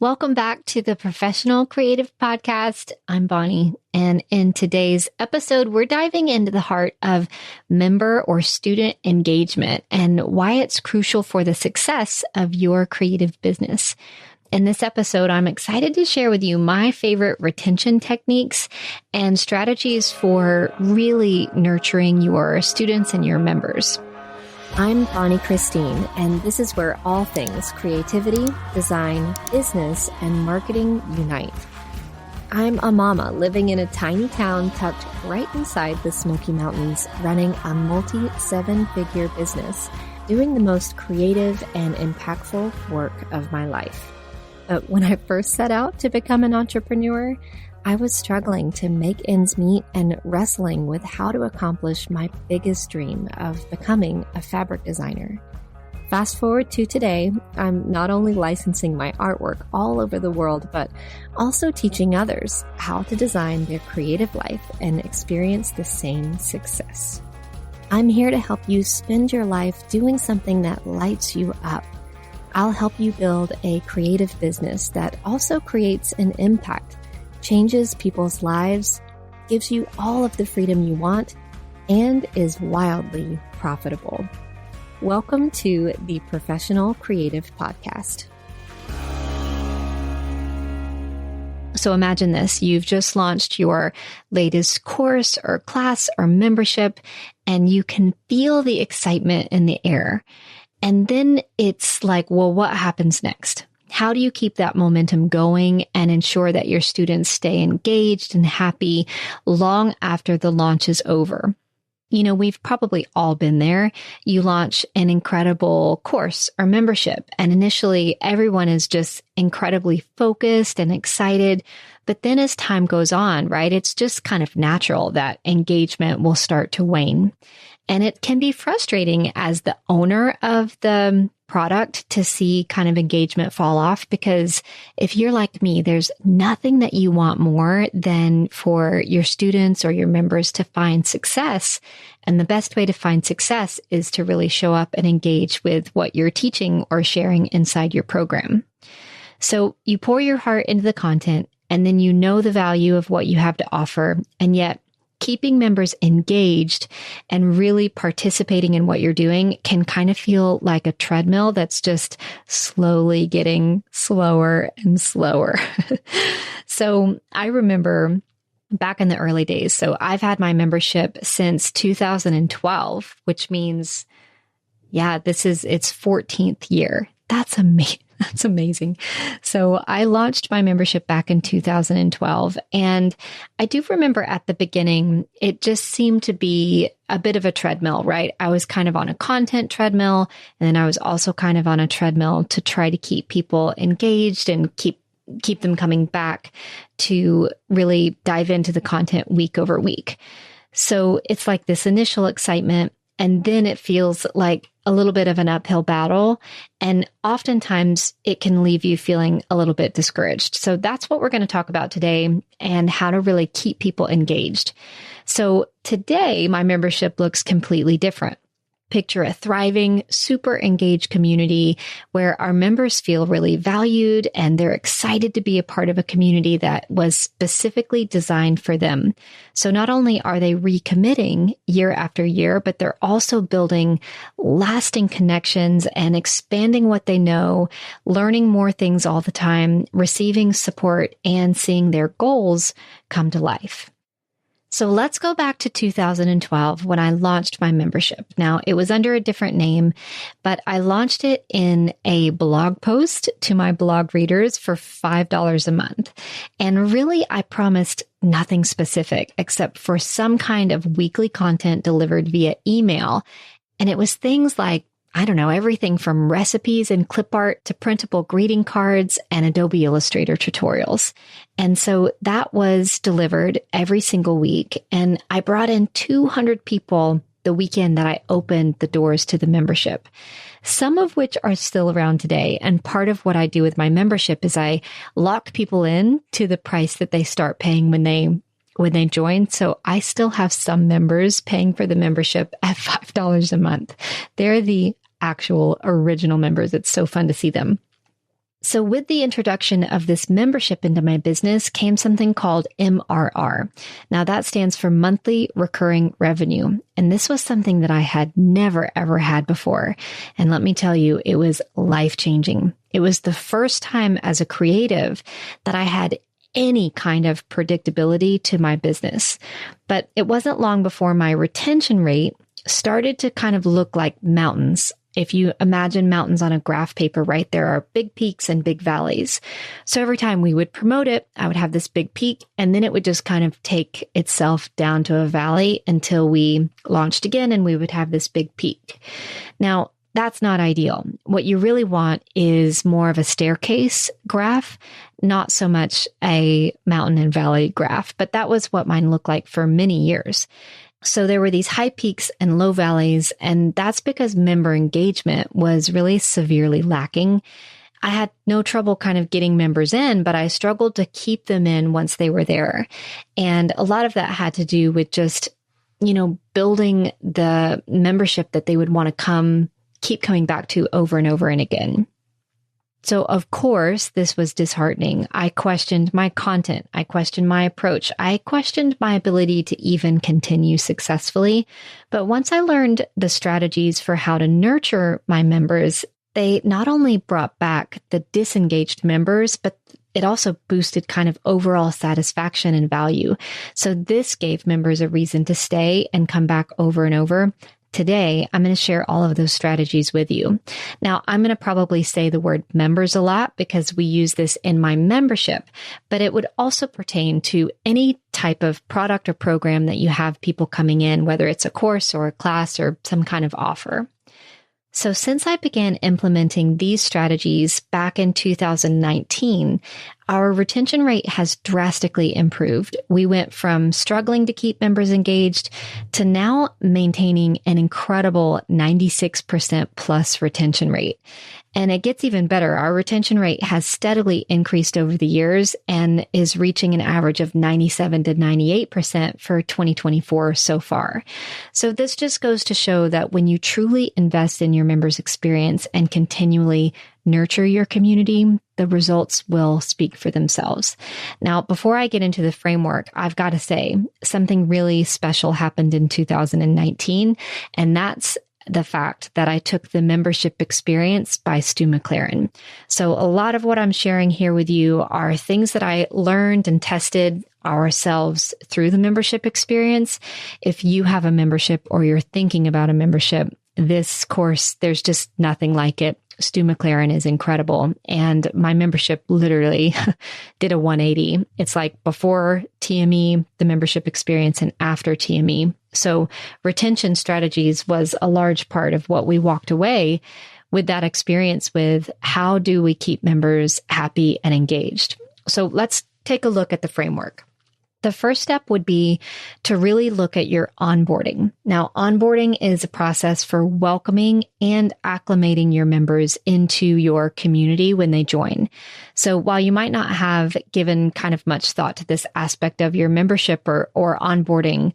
Welcome back to the Professional Creative Podcast. I'm Bonnie, and in today's episode, we're diving into the heart of member or student engagement and why it's crucial for the success of your creative business. In this episode, I'm excited to share with you my favorite retention techniques and strategies for really nurturing your students and your members. I'm Bonnie Christine, and this is where all things creativity, design, business, and marketing unite. I'm a mama living in a tiny town tucked right inside the Smoky Mountains, running a multi-seven-figure business, doing the most creative and impactful work of my life. But when I first set out to become an entrepreneur, I was struggling to make ends meet and wrestling with how to accomplish my biggest dream of becoming a fabric designer. Fast forward to today, I'm not only licensing my artwork all over the world, but also teaching others how to design their creative life and experience the same success. I'm here to help you spend your life doing something that lights you up. I'll help you build a creative business that also creates an impact, changes people's lives, gives you all of the freedom you want, and is wildly profitable. Welcome to the Professional Creative Podcast. So imagine this, you've just launched your latest course or class or membership, and you can feel the excitement in the air. And then it's like, well, what happens next? How do you keep that momentum going and ensure that your students stay engaged and happy long after the launch is over? You know, we've probably all been there. You launch an incredible course or membership, and initially everyone is just incredibly focused and excited. But then as time goes on, right, it's just kind of natural that engagement will start to wane. And it can be frustrating as the owner of the product to see kind of engagement fall off, because if you're like me, there's nothing that you want more than for your students or your members to find success. And the best way to find success is to really show up and engage with what you're teaching or sharing inside your program. So you pour your heart into the content, and then you know the value of what you have to offer, and yet keeping members engaged and really participating in what you're doing can kind of feel like a treadmill that's just slowly getting slower and slower. So I remember back in the early days, so I've had my membership since 2012, which means, it's its 14th year. That's amazing. That's amazing. So I launched my membership back in 2012. And I do remember at the beginning, it just seemed to be a bit of a treadmill, right? I was kind of on a content treadmill, and then I was also kind of on a treadmill to try to keep people engaged and keep them coming back to really dive into the content week over week. So it's like this initial excitement, and then it feels like a little bit of an uphill battle. And oftentimes it can leave you feeling a little bit discouraged. So that's what we're going to talk about today, and how to really keep people engaged. So today, my membership looks completely different. Picture a thriving, super engaged community where our members feel really valued and they're excited to be a part of a community that was specifically designed for them. So not only are they recommitting year after year, but they're also building lasting connections and expanding what they know, learning more things all the time, receiving support, and seeing their goals come to life. So let's go back to 2012 when I launched my membership. Now, it was under a different name, but I launched it in a blog post to my blog readers for $5 a month. And really, I promised nothing specific except for some kind of weekly content delivered via email. And it was things like, I don't know, everything from recipes and clip art to printable greeting cards and Adobe Illustrator tutorials. And so that was delivered every single week. And I brought in 200 people the weekend that I opened the doors to the membership, some of which are still around today. And part of what I do with my membership is I lock people in to the price that they start paying when they join. So I still have some members paying for the membership at $5 a month. They're the actual original members. It's so fun to see them. So with the introduction of this membership into my business came something called MRR. Now that stands for monthly recurring revenue. And this was something that I had never, ever had before. And let me tell you, it was life-changing. It was the first time as a creative that I had any kind of predictability to my business. But it wasn't long before my retention rate started to kind of look like mountains. If you imagine mountains on a graph paper, right, there are big peaks and big valleys. So every time we would promote it, I would have this big peak, and then it would just kind of take itself down to a valley until we launched again and we would have this big peak. Now, that's not ideal. What you really want is more of a staircase graph, not so much a mountain and valley graph, but that was what mine looked like for many years. So there were these high peaks and low valleys, and that's because member engagement was really severely lacking. I had no trouble kind of getting members in, but I struggled to keep them in once they were there. And a lot of that had to do with just, building the membership that they would want to keep coming back to over and over and again. So of course, this was disheartening. I questioned my content. I questioned my approach. I questioned my ability to even continue successfully. But once I learned the strategies for how to nurture my members, they not only brought back the disengaged members, but it also boosted kind of overall satisfaction and value. So this gave members a reason to stay and come back over and over. Today, I'm going to share all of those strategies with you. Now, I'm going to probably say the word members a lot because we use this in my membership, but it would also pertain to any type of product or program that you have people coming in, whether it's a course or a class or some kind of offer. So since I began implementing these strategies back in 2019, our retention rate has drastically improved. We went from struggling to keep members engaged to now maintaining an incredible 96% plus retention rate. And it gets even better. Our retention rate has steadily increased over the years and is reaching an average of 97 to 98% for 2024 so far. So this just goes to show that when you truly invest in your members' experience and continually nurture your community, the results will speak for themselves. Now, before I get into the framework, I've got to say something really special happened in 2019, and that's the fact that I took the membership experience by Stu McLaren. So a lot of what I'm sharing here with you are things that I learned and tested ourselves through the membership experience. If you have a membership or you're thinking about a membership, this course, there's just nothing like it. Stu McLaren is incredible. And my membership literally did a 180. It's like before TME, the membership experience, and after TME. So retention strategies was a large part of what we walked away with that experience with. How do we keep members happy and engaged? So let's take a look at the framework. The first step would be to really look at your onboarding. Now, onboarding is a process for welcoming and acclimating your members into your community when they join. So while you might not have given kind of much thought to this aspect of your membership or onboarding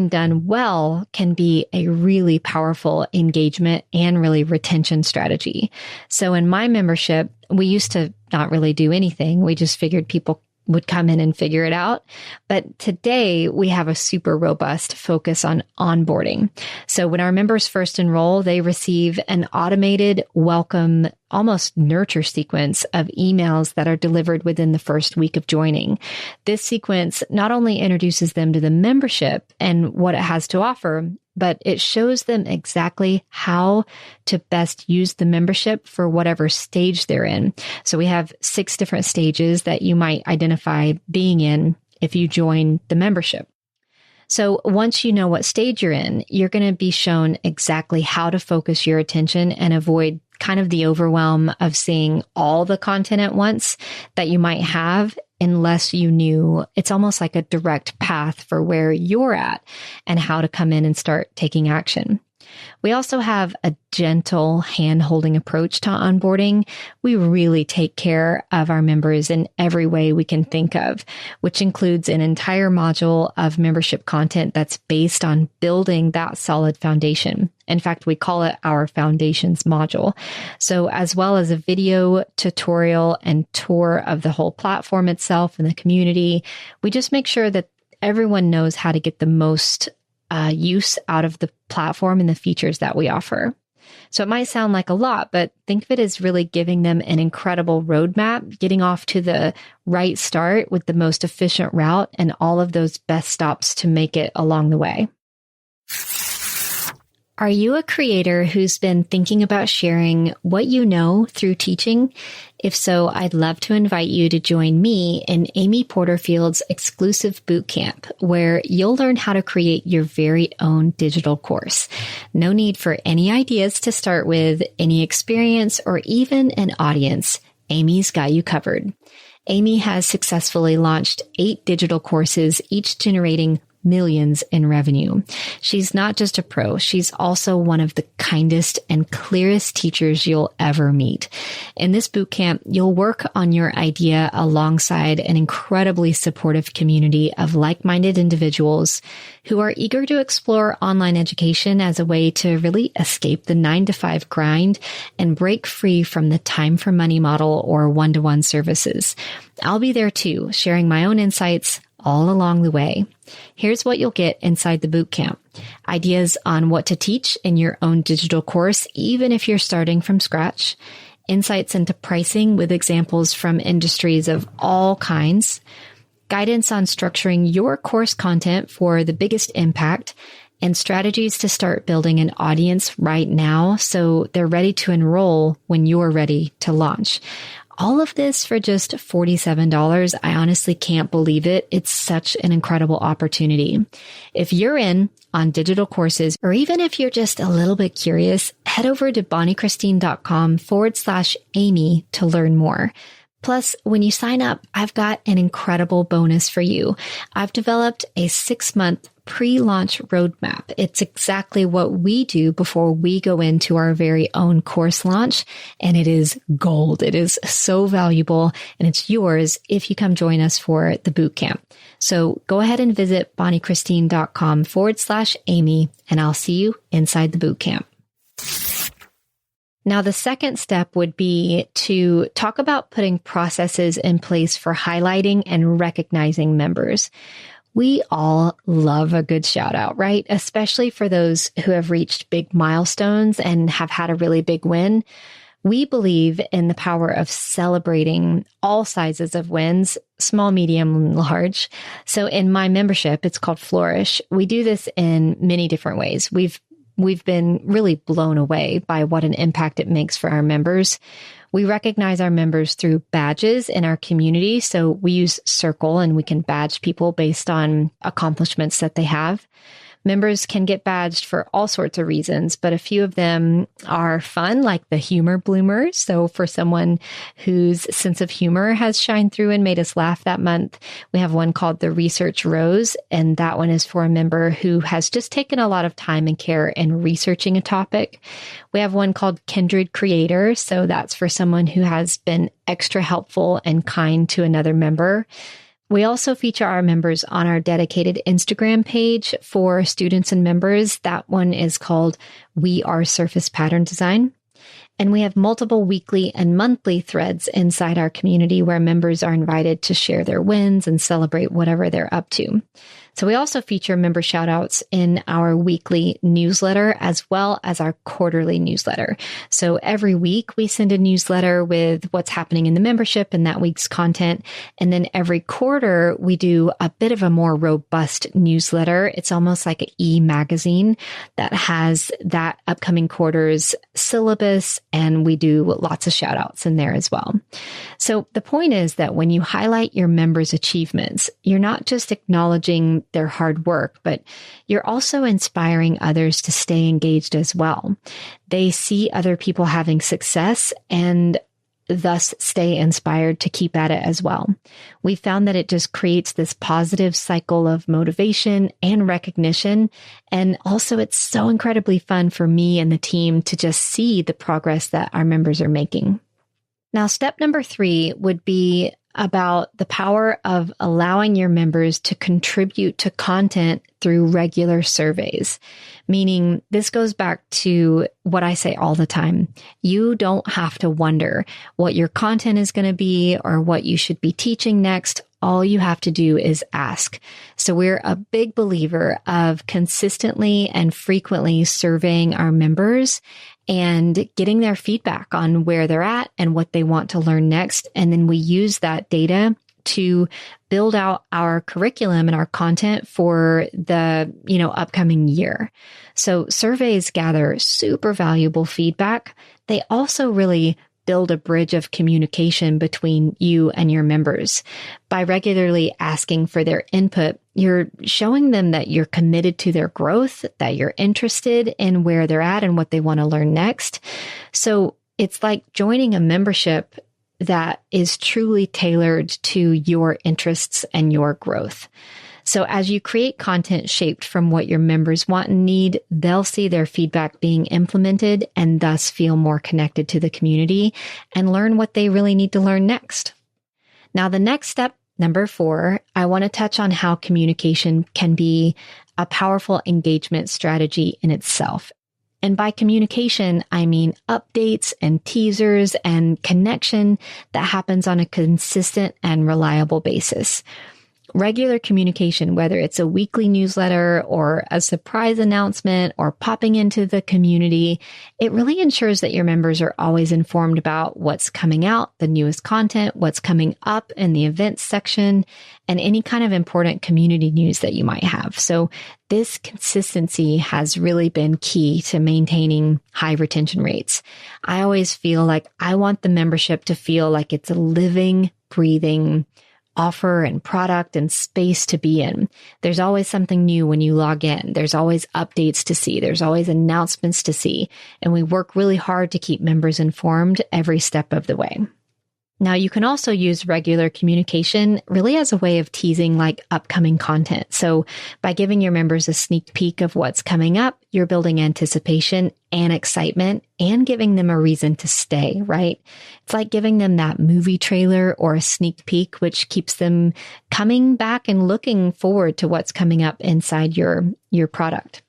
done well can be a really powerful engagement and really retention strategy. So in my membership, we used to not really do anything. We just figured people would come in and figure it out. But today we have a super robust focus on onboarding. So when our members first enroll, they receive an automated welcome, almost nurture sequence of emails that are delivered within the first week of joining. This sequence not only introduces them to the membership and what it has to offer, but it shows them exactly how to best use the membership for whatever stage they're in. So we have 6 different stages that you might identify being in if you join the membership. So once you know what stage you're in, you're going to be shown exactly how to focus your attention and avoid kind of the overwhelm of seeing all the content at once that you might have unless you knew. It's almost like a direct path for where you're at and how to come in and start taking action. We also have a gentle hand-holding approach to onboarding. We really take care of our members in every way we can think of, which includes an entire module of membership content that's based on building that solid foundation. In fact, we call it our foundations module. So as well as a video tutorial and tour of the whole platform itself and the community, we just make sure that everyone knows how to get the most use out of the platform and the features that we offer. So it might sound like a lot, but think of it as really giving them an incredible roadmap, getting off to the right start with the most efficient route and all of those best stops to make it along the way. Are you a creator who's been thinking about sharing what you know through teaching? If so, I'd love to invite you to join me in Amy Porterfield's exclusive bootcamp, where you'll learn how to create your very own digital course. No need for any ideas to start with, any experience, or even an audience. Amy's got you covered. Amy has successfully launched 8 digital courses, each generating millions in revenue. She's not just a pro, she's also one of the kindest and clearest teachers you'll ever meet. In this bootcamp, you'll work on your idea alongside an incredibly supportive community of like-minded individuals who are eager to explore online education as a way to really escape the 9-to-5 grind and break free from the time for money model or one-to-one services. I'll be there too, sharing my own insights all along the way. Here's what you'll get inside the bootcamp. Ideas on what to teach in your own digital course, even if you're starting from scratch. Insights into pricing with examples from industries of all kinds. Guidance on structuring your course content for the biggest impact. And strategies to start building an audience right now so they're ready to enroll when you're ready to launch. All of this for just $47. I honestly can't believe it. It's such an incredible opportunity. If you're in on digital courses, or even if you're just a little bit curious, head over to bonniechristine.com/Amy to learn more. Plus, when you sign up, I've got an incredible bonus for you. I've developed a 6-month pre-launch roadmap. It's exactly what we do before we go into our very own course launch, and it is gold. It is so valuable, and it's yours if you come join us for the bootcamp. So go ahead and visit bonniechristine.com/Amy, and I'll see you inside the bootcamp. Now, the second step would be to talk about putting processes in place for highlighting and recognizing members. We all love a good shout out, right? Especially for those who have reached big milestones and have had a really big win. We believe in the power of celebrating all sizes of wins, small, medium, and large. So in my membership, it's called Flourish. We do this in many different ways. We've been really blown away by what an impact it makes for our members. We recognize our members through badges in our community. So we use Circle and we can badge people based on accomplishments that they have. Members can get badged for all sorts of reasons, but a few of them are fun, like the humor bloomers. So for someone whose sense of humor has shined through and made us laugh that month, we have one called the Research Rose, and that one is for a member who has just taken a lot of time and care in researching a topic. We have one called Kindred Creator, so that's for someone who has been extra helpful and kind to another member. We also feature our members on our dedicated Instagram page for students and members. That one is called We Are Surface Pattern Design. And we have multiple weekly and monthly threads inside our community where members are invited to share their wins and celebrate whatever they're up to. So we also feature member shoutouts in our weekly newsletter as well as our quarterly newsletter. So every week we send a newsletter with what's happening in the membership and that week's content. And then every quarter we do a bit of a more robust newsletter. It's almost like an e-magazine that has that upcoming quarter's syllabus, and we do lots of shoutouts in there as well. So the point is that when you highlight your members' achievements, you're not just acknowledging their hard work, but you're also inspiring others to stay engaged as well. They see other people having success, and thus stay inspired to keep at it as well. We found that it just creates this positive cycle of motivation and recognition. And also it's so incredibly fun for me and the team to just see the progress that our members are making. Now, step number 3 would be about the power of allowing your members to contribute to content through regular surveys. Meaning, this goes back to what I say all the time. You don't have to wonder what your content is going to be or what you should be teaching next. All you have to do is ask. So we're a big believer of consistently and frequently surveying our members and getting their feedback on where they're at and what they want to learn next. And then we use that data to build out our curriculum and our content for the, upcoming year. So surveys gather super valuable feedback. They also really build a bridge of communication between you and your members. By regularly asking for their input, you're showing them that you're committed to their growth, that you're interested in where they're at and what they want to learn next. So it's like joining a membership that is truly tailored to your interests and your growth. So as you create content shaped from what your members want and need, they'll see their feedback being implemented and thus feel more connected to the community and learn what they really need to learn next. Now, the next step, number 4, I want to touch on how communication can be a powerful engagement strategy in itself. And by communication, I mean updates and teasers and connection that happens on a consistent and reliable basis. Regular communication, whether it's a weekly newsletter or a surprise announcement or popping into the community, it really ensures that your members are always informed about what's coming out, the newest content, what's coming up in the events section, and any kind of important community news that you might have. So this consistency has really been key to maintaining high retention rates. I always feel like I want the membership to feel like it's a living, breathing offer and product and space to be in. There's always something new when you log in. There's always updates to see. There's always announcements to see. And we work really hard to keep members informed every step of the way. Now, you can also use regular communication really as a way of teasing like upcoming content. So by giving your members a sneak peek of what's coming up, you're building anticipation and excitement and giving them a reason to stay, right? It's like giving them that movie trailer or a sneak peek, which keeps them coming back and looking forward to what's coming up inside your product.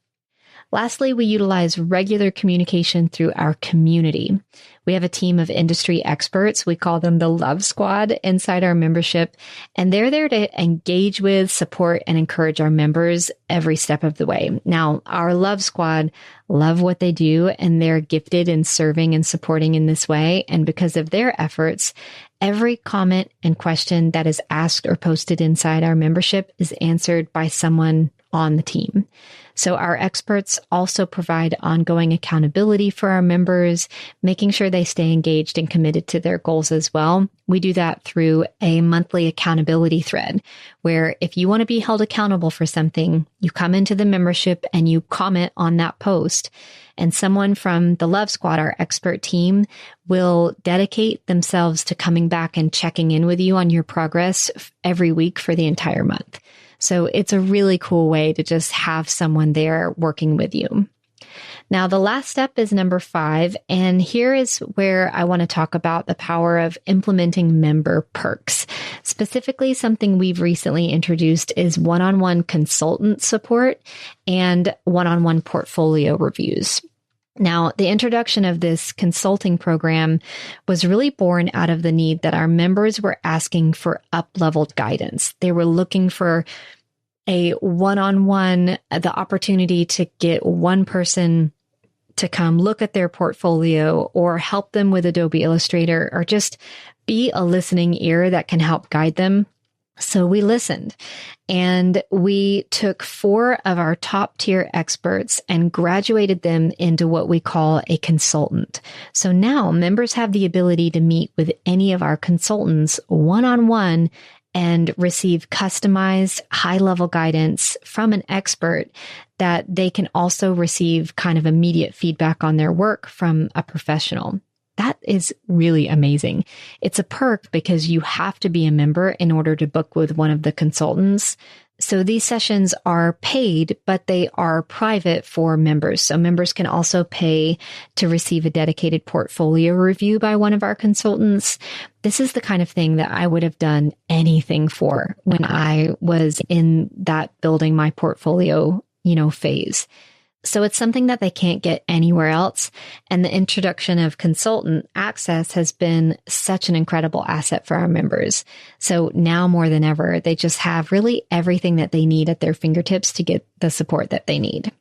Lastly, we utilize regular communication through our community. We have a team of industry experts. We call them the Love Squad inside our membership, and they're there to engage with, support, and encourage our members every step of the way. Now, our Love Squad love what they do, and they're gifted in serving and supporting in this way. And because of their efforts, every comment and question that is asked or posted inside our membership is answered by someone on the team. So our experts also provide ongoing accountability for our members, making sure they stay engaged and committed to their goals as well. We do that through a monthly accountability thread, where if you want to be held accountable for something, you come into the membership and you comment on that post. And someone from the Love Squad, our expert team, will dedicate themselves to coming back and checking in with you on your progress every week for the entire month. So it's a really cool way to just have someone there working with you. Now, the last step is number 5, and here is where I want to talk about the power of implementing member perks. Specifically, something we've recently introduced is one-on-one consultant support and one-on-one portfolio reviews. Now, the introduction of this consulting program was really born out of the need that our members were asking for up-leveled guidance. They were looking for a one-on-one, the opportunity to get one person to come look at their portfolio or help them with Adobe Illustrator or just be a listening ear that can help guide them. So we listened and we took 4 of our top tier experts and graduated them into what we call a consultant. So now members have the ability to meet with any of our consultants one-on-one and receive customized high-level guidance from an expert that they can also receive kind of immediate feedback on their work from a professional. That is really amazing. It's a perk because you have to be a member in order to book with one of the consultants. So these sessions are paid, but they are private for members. So members can also pay to receive a dedicated portfolio review by one of our consultants. This is the kind of thing that I would have done anything for when I was in that building my portfolio, phase. So it's something that they can't get anywhere else. And the introduction of consultant access has been such an incredible asset for our members. So now more than ever, they just have really everything that they need at their fingertips to get the support that they need.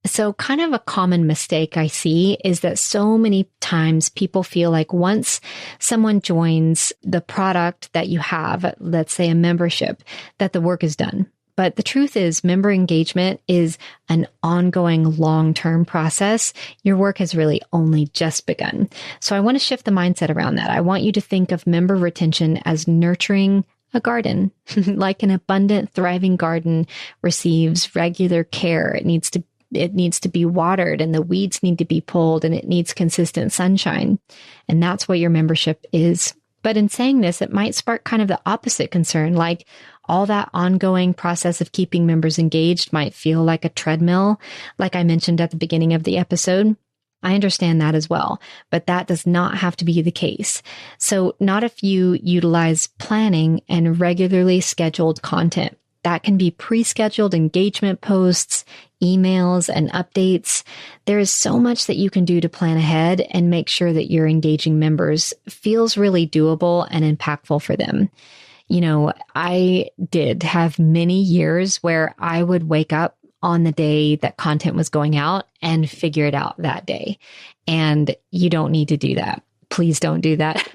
So kind of a common mistake I see is that so many times people feel like once someone joins the product that you have, let's say a membership, that the work is done. But the truth is, member engagement is an ongoing long-term process. Your work has really only just begun. So I want to shift the mindset around that. I want you to think of member retention as nurturing a garden, like an abundant, thriving garden receives regular care. It needs to be watered, and the weeds need to be pulled, and it needs consistent sunshine. And that's what your membership is. But in saying this, it might spark kind of the opposite concern, like all that ongoing process of keeping members engaged might feel like a treadmill, like I mentioned at the beginning of the episode. I understand that as well, but that does not have to be the case. So not if you utilize planning and regularly scheduled content. That can be pre-scheduled engagement posts, emails, and updates. There is so much that you can do to plan ahead and make sure that your engaging members feels really doable and impactful for them. I did have many years where I would wake up on the day that content was going out and figure it out that day. And you don't need to do that. Please don't do that.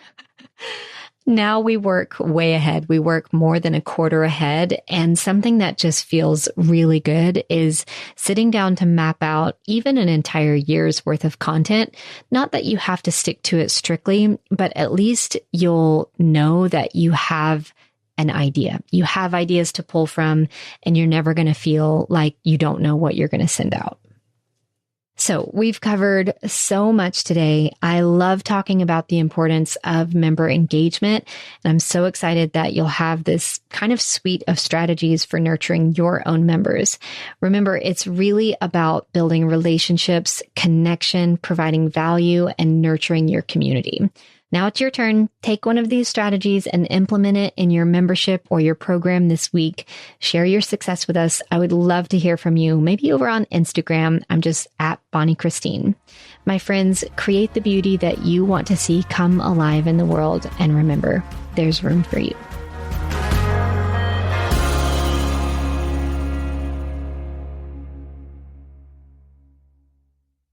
Now we work way ahead. We work more than a quarter ahead. And something that just feels really good is sitting down to map out even an entire year's worth of content. Not that you have to stick to it strictly, but at least you'll know that you have an idea. You have ideas to pull from, and you're never going to feel like you don't know what you're going to send out. So we've covered so much today. I love talking about the importance of member engagement, and I'm so excited that you'll have this kind of suite of strategies for nurturing your own members. Remember, it's really about building relationships, connection, providing value, and nurturing your community. Now it's your turn. Take one of these strategies and implement it in your membership or your program this week. Share your success with us. I would love to hear from you. Maybe over on Instagram. I'm just at Bonnie Christine. My friends, create the beauty that you want to see come alive in the world. And remember, there's room for you.